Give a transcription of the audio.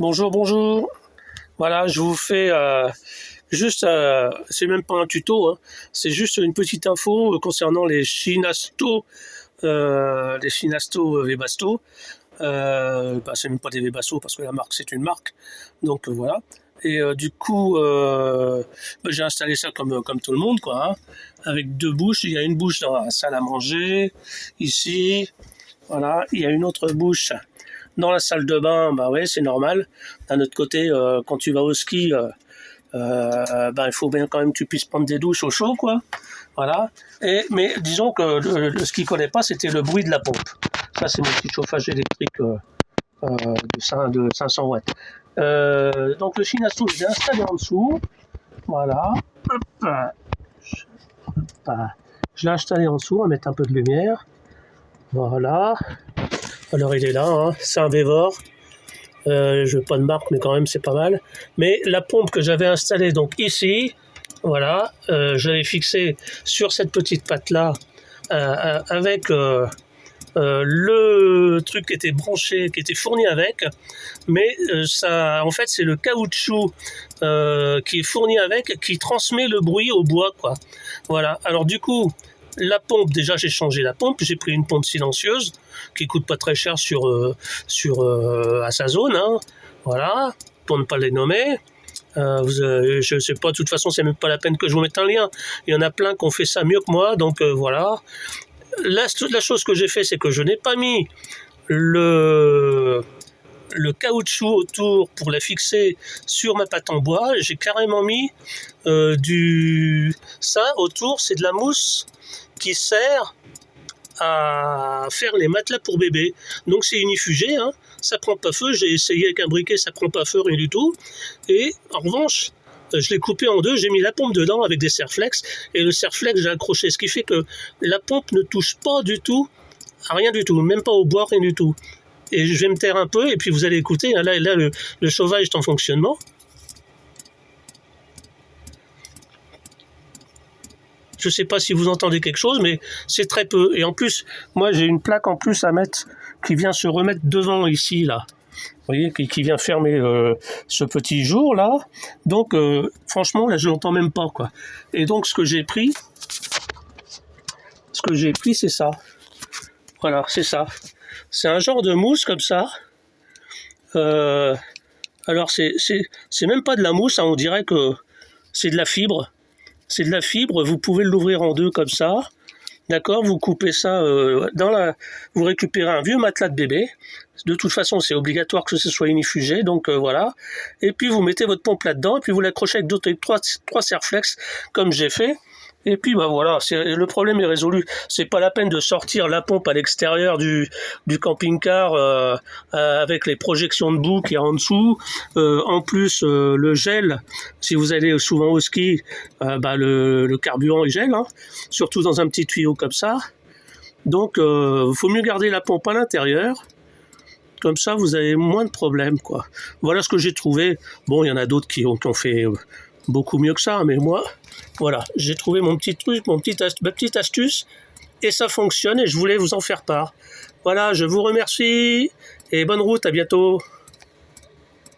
Bonjour, bonjour. Voilà, je vous fais juste, c'est même pas un tuto, hein, c'est juste une petite info concernant les Shinasto Webasto. C'est même pas des Webasto parce que la marque c'est une marque, donc voilà. Et du coup, j'ai installé ça comme tout le monde, quoi, hein, avec deux bouches. Il y a une bouche dans la salle à manger, ici, voilà. Il y a une autre bouche dans la salle de bain, bah ouais, c'est normal. D'un autre côté, quand tu vas au ski, il faut bien quand même que tu puisses prendre des douches au chaud, quoi. Voilà. Mais disons que ce qu'il ne connaît pas, c'était le bruit de la pompe. Ça, c'est mon petit chauffage électrique de 500 watts. Donc le Shinasto, je l'ai installé en dessous. Voilà. Hop. Hop. Je l'ai installé en dessous, on va mettre un peu de lumière. Voilà. Alors il est là, hein. C'est un Vevor. Je veux pas de marque, mais quand même c'est pas mal. Mais la pompe que j'avais installée donc ici, voilà, je l'avais fixée sur cette petite patte là, avec le truc qui était branché, qui était fourni avec, mais ça, en fait, c'est le caoutchouc qui est fourni avec, qui transmet le bruit au bois, quoi. Voilà. Alors du coup, la pompe, déjà j'ai changé la pompe, j'ai pris une pompe silencieuse qui coûte pas très cher à sa zone, hein. Voilà, pour ne pas les nommer. Je sais pas, de toute façon c'est même pas la peine que je vous mette un lien. Il y en a plein qui ont fait ça mieux que moi, donc voilà. La chose que j'ai fait, c'est que je n'ai pas mis le caoutchouc autour pour la fixer sur ma patte en bois. J'ai carrément mis ça autour, c'est de la mousse qui sert à faire les matelas pour bébé. Donc c'est unifugé, hein, ça prend pas feu. J'ai essayé avec un briquet, ça prend pas feu, rien du tout. Et en revanche, je l'ai coupé en deux, j'ai mis la pompe dedans avec des serflex, et le serflex j'ai accroché, ce qui fait que la pompe ne touche pas du tout à rien du tout, même pas au bois, rien du tout. Et je vais me taire un peu, et puis vous allez écouter, là le chauffage est en fonctionnement. Je ne sais pas si vous entendez quelque chose, mais c'est très peu. Et en plus, moi j'ai une plaque en plus à mettre qui vient se remettre devant ici, là. Vous voyez, qui vient fermer ce petit jour, là. Donc, franchement, là, je l'entends même pas, quoi. Et donc, ce que j'ai pris, c'est ça. Voilà, c'est ça. C'est un genre de mousse comme ça. Alors, c'est même pas de la mousse, hein, on dirait que c'est de la fibre. C'est de la fibre, vous pouvez l'ouvrir en deux comme ça, d'accord, vous coupez ça vous récupérez un vieux matelas de bébé, de toute façon c'est obligatoire que ce soit unifugé, donc voilà, et puis vous mettez votre pompe là-dedans, et puis vous l'accrochez avec trois serflex, comme j'ai fait, et puis bah voilà, le problème est résolu. C'est pas la peine de sortir la pompe à l'extérieur du camping-car avec les projections de boue qu'il y a en dessous. En plus, le gel, si vous allez souvent au ski, le carburant il gèle, hein, surtout dans un petit tuyau comme ça. Donc, faut mieux garder la pompe à l'intérieur. Comme ça, vous avez moins de problèmes, quoi. Voilà ce que j'ai trouvé. Bon, il y en a d'autres qui ont fait beaucoup mieux que ça, mais moi, voilà, j'ai trouvé mon petit truc, ma petite astuce, et ça fonctionne, et je voulais vous en faire part. Voilà, je vous remercie, et bonne route, à bientôt.